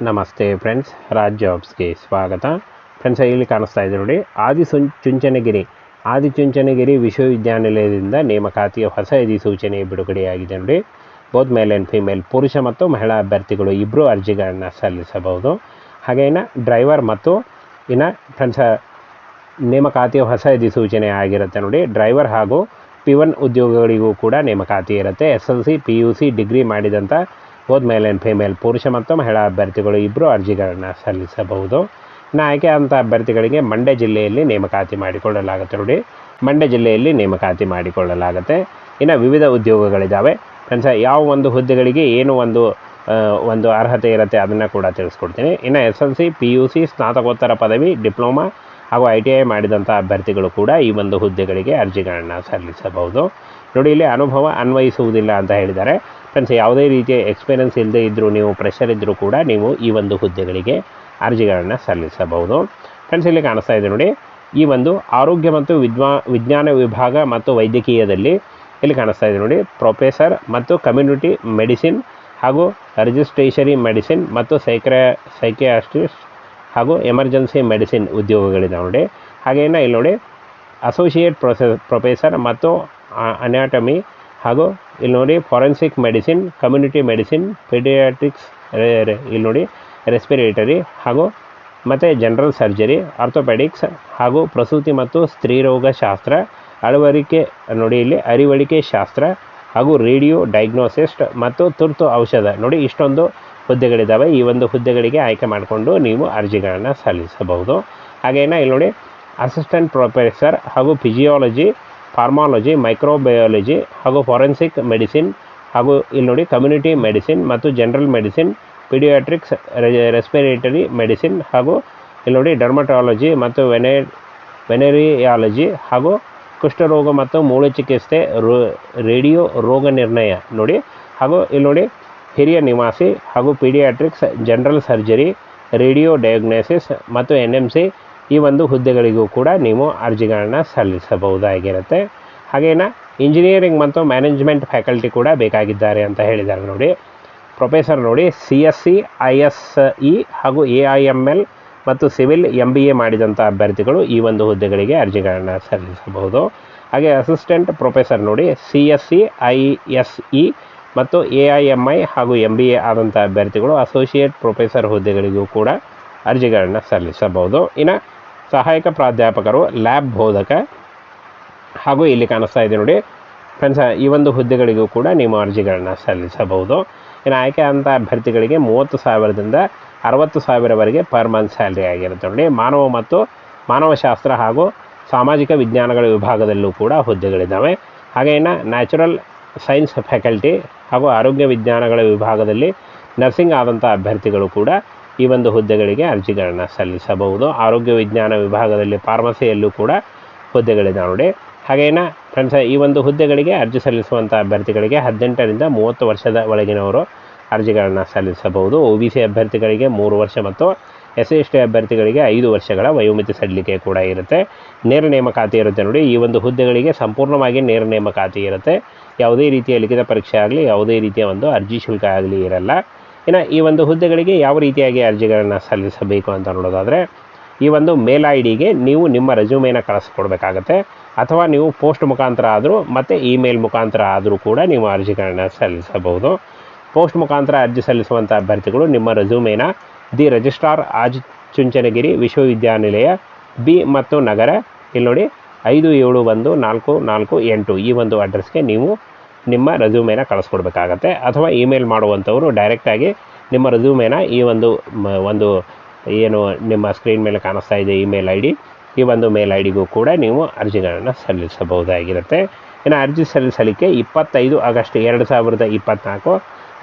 ನಮಸ್ತೆ ಫ್ರೆಂಡ್ಸ್, ರಾಜ್ ಜಾಬ್ಸ್ಗೆ ಸ್ವಾಗತ. ಫ್ರೆಂಡ್ಸ್, ಇಲ್ಲಿ ಕಾಣಿಸ್ತಾ ಇದೆ ನೋಡಿ, ಆದಿಚುಂಚನಗಿರಿ ವಿಶ್ವವಿದ್ಯಾನಿಲಯದಿಂದ ನೇಮಕಾತಿಯ ಹೊಸ ಅಧಿಸೂಚನೆ ಬಿಡುಗಡೆಯಾಗಿದೆ ನೋಡಿ. ಬೋತ್ ಮೇಲ್ ಆ್ಯಂಡ್ ಫಿಮೇಲ್, ಪುರುಷ ಮತ್ತು ಮಹಿಳಾ ಅಭ್ಯರ್ಥಿಗಳು ಇಬ್ಬರು ಅರ್ಜಿಗಳನ್ನು ಸಲ್ಲಿಸಬಹುದು. ಹಾಗೇನ ಡ್ರೈವರ್ ಮತ್ತು ಫ್ರೆಂಡ್ಸ್ ನೇಮಕಾತಿಯ ಹೊಸ ಅಧಿಸೂಚನೆ ಆಗಿರುತ್ತೆ ನೋಡಿ. ಡ್ರೈವರ್ ಹಾಗೂ P1 ಉದ್ಯೋಗಗಳಿಗೂ ಕೂಡ ನೇಮಕಾತಿ ಇರುತ್ತೆ. SLC PUC ಡಿಗ್ರಿ ಮಾಡಿದಂಥ ಬೋತ್ ಮೇಲ್ ಆ್ಯಂಡ್ ಫಿಮೇಲ್, ಪುರುಷ ಮತ್ತು ಮಹಿಳಾ ಅಭ್ಯರ್ಥಿಗಳು ಇಬ್ಬರು ಅರ್ಜಿಗಳನ್ನು ಸಲ್ಲಿಸಬಹುದು. ಆಯ್ಕೆ ಆದಂಥ ಅಭ್ಯರ್ಥಿಗಳಿಗೆ ಮಂಡ್ಯ ಜಿಲ್ಲೆಯಲ್ಲಿ ನೇಮಕಾತಿ ಮಾಡಿಕೊಳ್ಳಲಾಗುತ್ತೆ ನೋಡಿ. ಮಂಡ್ಯ ಜಿಲ್ಲೆಯಲ್ಲಿ ನೇಮಕಾತಿ ಮಾಡಿಕೊಳ್ಳಲಾಗುತ್ತೆ. ಇನ್ನು ವಿವಿಧ ಉದ್ಯೋಗಗಳಿದ್ದಾವೆ ಫ್ರೆಂಡ್ಸ್. ಯಾವ ಒಂದು ಹುದ್ದೆಗಳಿಗೆ ಏನು ಒಂದು ಅರ್ಹತೆ ಇರುತ್ತೆ ಅದನ್ನು ಕೂಡ ತಿಳಿಸ್ಕೊಡ್ತೀನಿ. ಇನ್ನು SLC PUC ಸ್ನಾತಕೋತ್ತರ ಪದವಿ, ಡಿಪ್ಲೊಮಾ ಹಾಗೂ ITI ಮಾಡಿದಂಥ ಅಭ್ಯರ್ಥಿಗಳು ಕೂಡ ಈ ಒಂದು ಹುದ್ದೆಗಳಿಗೆ ಅರ್ಜಿಗಳನ್ನು ಸಲ್ಲಿಸಬಹುದು ನೋಡಿ. ಇಲ್ಲಿ ಅನುಭವ ಅನ್ವಯಿಸುವುದಿಲ್ಲ ಅಂತ ಹೇಳಿದ್ದಾರೆ ಫ್ರೆಂಡ್ಸ್. ಯಾವುದೇ ರೀತಿಯ ಎಕ್ಸ್ಪೀರಿಯನ್ಸ್ ಇಲ್ಲದೆ ಇದ್ದರೂ, ನೀವು ಪ್ರೆಷರ್ ಇದ್ದರೂ ಕೂಡ ನೀವು ಈ ಒಂದು ಹುದ್ದೆಗಳಿಗೆ ಅರ್ಜಿಗಳನ್ನು ಸಲ್ಲಿಸಬಹುದು ಫ್ರೆಂಡ್ಸ್. ಇಲ್ಲಿ ಕಾಣಿಸ್ತಾ ಇದೆ ನೋಡಿ, ಈ ಒಂದು ಆರೋಗ್ಯ ಮತ್ತು ವಿಜ್ಞಾನ ವಿಭಾಗ ಮತ್ತು ವೈದ್ಯಕೀಯದಲ್ಲಿ ಇಲ್ಲಿ ಕಾಣಿಸ್ತಾ ಇದೆ ನೋಡಿ, ಪ್ರೊಫೆಸರ್ ಮತ್ತು ಕಮ್ಯುನಿಟಿ ಮೆಡಿಸಿನ್ ಹಾಗೂ ರಿಜಿಸ್ಟ್ರೇಷರಿ ಮೆಡಿಸಿನ್ ಮತ್ತು ಸೈಕಿಯಾಟ್ರಿಸ್ಟ್ ಹಾಗೂ ಎಮರ್ಜೆನ್ಸಿ ಮೆಡಿಸಿನ್ ಉದ್ಯೋಗಗಳಿದ್ದಾವೆ ನೋಡಿ. ಹಾಗೇನ ಇಲ್ಲಿ ನೋಡಿ, ಅಸೋಸಿಯೇಟ್ ಪ್ರೊಫೆಸರ್ ಮತ್ತು ಅನಾಟಮಿ ಹಾಗೂ ಇಲ್ಲಿ ನೋಡಿ forensic medicine, community medicine, paediatrics, ಇಲ್ಲಿ ನೋಡಿ ರೆಸ್ಪಿರೇಟರಿ ಹಾಗೂ ಮತ್ತು ಜನರಲ್ ಸರ್ಜರಿ, ಆರ್ಥೋಪೆಡಿಕ್ಸ್ ಹಾಗೂ ಪ್ರಸೂತಿ ಮತ್ತು ಸ್ತ್ರೀರೋಗ ಶಾಸ್ತ್ರ, ಅರಿವಳಿಕೆ ಶಾಸ್ತ್ರ ಹಾಗೂ ರೇಡಿಯೋ ಡಯಾಗ್ನೋಸಿಸ್ಟ್ ಮತ್ತು ತುರ್ತು ಔಷಧ ನೋಡಿ. ಇಷ್ಟೊಂದು ಹುದ್ದೆಗಳಿದ್ದಾವೆ. ಈ ಒಂದು ಹುದ್ದೆಗಳಿಗೆ ಆಯ್ಕೆ ಮಾಡಿಕೊಂಡು ನೀವು ಅರ್ಜಿಗಳನ್ನು ಸಲ್ಲಿಸಬಹುದು. ಹಾಗೇನ ಇಲ್ಲಿ ನೋಡಿ, ಅಸಿಸ್ಟೆಂಟ್ ಪ್ರೊಫೆಸರ್ ಹಾಗೂ ಫಿಸಿಯಾಲಜಿ, ಫಾರ್ಮಾಲಜಿ, ಮೈಕ್ರೋಬಯಾಲಜಿ ಹಾಗೂ ಫಾರೆನ್ಸಿಕ್ ಮೆಡಿಸಿನ್ ಹಾಗೂ ಇಲ್ಲಿ ನೋಡಿ ಕಮ್ಯುನಿಟಿ ಮೆಡಿಸಿನ್ ಮತ್ತು general medicine, paediatrics, respiratory medicine ಹಾಗೂ ಇಲ್ಲಿ ನೋಡಿ ಡರ್ಮಟಾಲಜಿ ಮತ್ತು ವೆನೆರಿಯಾಲಜಿ ಹಾಗೂ ಕುಷ್ಠರೋಗ ಮತ್ತು ಮೂಳೆ ಚಿಕಿತ್ಸೆ, ರೇಡಿಯೋ ರೋಗ ನಿರ್ಣಯ ನೋಡಿ. ಹಾಗೂ ಇಲ್ಲಿ ನೋಡಿ ಹಿರಿಯ ನಿವಾಸಿ ಹಾಗೂ paediatrics, general surgery, radio diagnosis ಮತ್ತು NMC ಈ ಒಂದು ಹುದ್ದೆಗಳಿಗೂ ಕೂಡ ನೀವು ಅರ್ಜಿಗಳನ್ನು ಸಲ್ಲಿಸಬಹುದಾಗಿರುತ್ತೆ. ಹಾಗೇನ ಇಂಜಿನಿಯರಿಂಗ್ ಮತ್ತು ಮ್ಯಾನೇಜ್ಮೆಂಟ್ ಫ್ಯಾಕಲ್ಟಿ ಕೂಡ ಬೇಕಾಗಿದ್ದಾರೆ ಅಂತ ಹೇಳಿದ್ದಾರೆ ನೋಡಿ. ಪ್ರೊಫೆಸರ್ ನೋಡಿ, CSC ISE ಹಾಗೂ AIML ಮತ್ತು ಸಿವಿಲ್ MBA ಮಾಡಿದಂಥ ಅಭ್ಯರ್ಥಿಗಳು ಈ ಒಂದು ಹುದ್ದೆಗಳಿಗೆ ಅರ್ಜಿಗಳನ್ನು ಸಲ್ಲಿಸಬಹುದು. ಹಾಗೆ ಅಸಿಸ್ಟೆಂಟ್ ಪ್ರೊಫೆಸರ್ ನೋಡಿ, CSC ISE ಮತ್ತು AIMI ಹಾಗೂ MBA ಆದಂಥ ಅಭ್ಯರ್ಥಿಗಳು ಅಸೋಸಿಯೇಟ್ ಪ್ರೊಫೆಸರ್ ಹುದ್ದೆಗಳಿಗೂ ಕೂಡ ಅರ್ಜಿಗಳನ್ನು ಸಲ್ಲಿಸಬಹುದು. ಇನ್ನು ಸಹಾಯಕ ಪ್ರಾಧ್ಯಾಪಕರು, ಲ್ಯಾಬ್ ಬೋಧಕ ಹಾಗೂ ಇಲ್ಲಿ ಕಾಣಿಸ್ತಾ ಇದೆ ನೋಡಿ ಫ್ರೆಂಡ್ಸ್, ಈ ಒಂದು ಹುದ್ದೆಗಳಿಗೂ ಕೂಡ ನೀವು ಅರ್ಜಿಗಳನ್ನು ಸಲ್ಲಿಸಬಹುದು. ಇನ್ನು ಆಯ್ಕೆ ಆದಂಥ ಅಭ್ಯರ್ಥಿಗಳಿಗೆ 30,000ದಿಂದ 60,000ವರೆಗೆ ಪರ್ ಮಂತ್ ಸ್ಯಾಲ್ರಿ ಆಗಿರುತ್ತೆ ನೋಡಿ. ಮಾನವಶಾಸ್ತ್ರ ಹಾಗೂ ಸಾಮಾಜಿಕ ವಿಜ್ಞಾನಗಳ ವಿಭಾಗದಲ್ಲೂ ಕೂಡ ಹುದ್ದೆಗಳಿದ್ದಾವೆ. ಹಾಗೆ ಇನ್ನು ನ್ಯಾಚುರಲ್ ಸೈನ್ಸ್ ಫ್ಯಾಕಲ್ಟಿ ಹಾಗೂ ಆರೋಗ್ಯ ವಿಜ್ಞಾನಗಳ ವಿಭಾಗದಲ್ಲಿ ನರ್ಸಿಂಗ್ ಆದಂಥ ಅಭ್ಯರ್ಥಿಗಳು ಕೂಡ ಈ ಒಂದು ಹುದ್ದೆಗಳಿಗೆ ಅರ್ಜಿಗಳನ್ನು ಸಲ್ಲಿಸಬಹುದು. ಆರೋಗ್ಯ ವಿಜ್ಞಾನ ವಿಭಾಗದಲ್ಲಿ ಫಾರ್ಮಸಿಯಲ್ಲೂ ಕೂಡ ಹುದ್ದೆಗಳಿದ್ದಾವೆ ನೋಡಿ. ಹಾಗೇನ ಫ್ರೆಂಡ್ಸ್, ಈ ಒಂದು ಹುದ್ದೆಗಳಿಗೆ ಅರ್ಜಿ ಸಲ್ಲಿಸುವಂಥ ಅಭ್ಯರ್ಥಿಗಳಿಗೆ 18ರಿಂದ 30 ವರ್ಷದ ಒಳಗಿನವರು ಅರ್ಜಿಗಳನ್ನು ಸಲ್ಲಿಸಬಹುದು. OBC ಅಭ್ಯರ್ಥಿಗಳಿಗೆ 3 ವರ್ಷ ಮತ್ತು SC/ST ಅಭ್ಯರ್ಥಿಗಳಿಗೆ 5 ವರ್ಷಗಳ ವಯೋಮಿತಿ ಸಡಿಲಿಕೆ ಕೂಡ ಇರುತ್ತೆ. ನೇರ ನೇಮಕಾತಿ ಇರುತ್ತೆ ನೋಡಿ. ಈ ಒಂದು ಹುದ್ದೆಗಳಿಗೆ ಸಂಪೂರ್ಣವಾಗಿ ನೇರ ನೇಮಕಾತಿ ಇರುತ್ತೆ. ಯಾವುದೇ ರೀತಿಯ ಲಿಖಿತ ಪರೀಕ್ಷೆ ಆಗಲಿ, ಯಾವುದೇ ರೀತಿಯ ಒಂದು ಅರ್ಜಿ ಶುಲ್ಕ ಆಗಲಿ ಇರಲ್ಲ. ಇನ್ನು ಈ ಒಂದು ಹುದ್ದೆಗಳಿಗೆ ಯಾವ ರೀತಿಯಾಗಿ ಅರ್ಜಿಗಳನ್ನು ಸಲ್ಲಿಸಬೇಕು ಅಂತ ನೋಡೋದಾದರೆ, ಈ ಒಂದು ಮೇಲ್ IDಗೆ ನೀವು ನಿಮ್ಮ ರೆಸ್ಯೂಮೇನ ಕಳಿಸ್ಕೊಡ್ಬೇಕಾಗತ್ತೆ. ಅಥವಾ ನೀವು ಪೋಸ್ಟ್ ಮುಖಾಂತರ ಆದರೂ ಮತ್ತು ಇಮೇಲ್ ಮುಖಾಂತರ ಆದರೂ ಕೂಡ ನೀವು ಅರ್ಜಿಗಳನ್ನು ಸಲ್ಲಿಸಬಹುದು. ಪೋಸ್ಟ್ ಮುಖಾಂತರ ಅರ್ಜಿ ಸಲ್ಲಿಸುವಂಥ ಅಭ್ಯರ್ಥಿಗಳು ನಿಮ್ಮ ರೆಸ್ಯೂಮೇನ ದಿ ರಿಜಿಸ್ಟ್ರಾರ್ ಆದಿಚುಂಚನಗಿರಿ ವಿಶ್ವವಿದ್ಯಾನಿಲಯ B ಮತ್ತು ನಗರ ಇಲ್ಲಿ ನೋಡಿ 5714448 ಈ ಒಂದು ಅಡ್ರೆಸ್ಗೆ ನೀವು ನಿಮ್ಮ ರೆಸ್ಯೂಮೇನ ಕಳಿಸ್ಕೊಡ್ಬೇಕಾಗತ್ತೆ. ಅಥವಾ ಇಮೇಲ್ ಮಾಡುವಂಥವರು ಡೈರೆಕ್ಟಾಗಿ ನಿಮ್ಮ ರೆಸ್ಯೂಮೇನ ಈ ಒಂದು ಏನು ನಿಮ್ಮ ಸ್ಕ್ರೀನ್ ಮೇಲೆ ಕಾಣಿಸ್ತಾ ಇದೆ ಇಮೇಲ್ ID, ಈ ಒಂದು ಮೇಲ್ IDಗೂ ಕೂಡ ನೀವು ಅರ್ಜಿಗಳನ್ನು ಸಲ್ಲಿಸಬಹುದಾಗಿರುತ್ತೆ. ಇನ್ನು ಅರ್ಜಿ ಸಲ್ಲಿಸಲಿಕ್ಕೆ 25 ಆಗಸ್ಟ್ 2024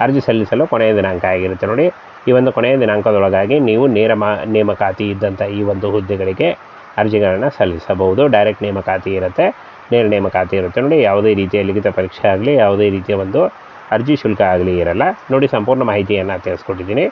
ಅರ್ಜಿ ಸಲ್ಲಿಸಲು ಕೊನೆಯ ದಿನಾಂಕ ಆಗಿರುತ್ತೆ ನೋಡಿ. ಈ ಒಂದು ಕೊನೆಯ ದಿನಾಂಕದೊಳಗಾಗಿ ನೀವು ನೇಮಕಾತಿ ಇದ್ದಂಥ ಈ ಒಂದು ಹುದ್ದೆಗಳಿಗೆ ಅರ್ಜಿಗಳನ್ನು ಸಲ್ಲಿಸಬಹುದು. ಡೈರೆಕ್ಟ್ ನೇಮಕಾತಿ ಇರುತ್ತೆ, ನೇರ ನೇಮಕಾತಿ ಇರುತ್ತೆ ನೋಡಿ. ಯಾವುದೇ ರೀತಿಯ ಲಿಖಿತ ಪರೀಕ್ಷೆ ಆಗಲಿ, ಯಾವುದೇ ರೀತಿಯ ಒಂದು ಅರ್ಜಿ ಶುಲ್ಕ ಆಗಲಿ ಇರಲ್ಲ ನೋಡಿ. ಸಂಪೂರ್ಣ ಮಾಹಿತಿಯನ್ನು ತಿಳಿಸ್ಕೊಟ್ಟಿದ್ದೀನಿ.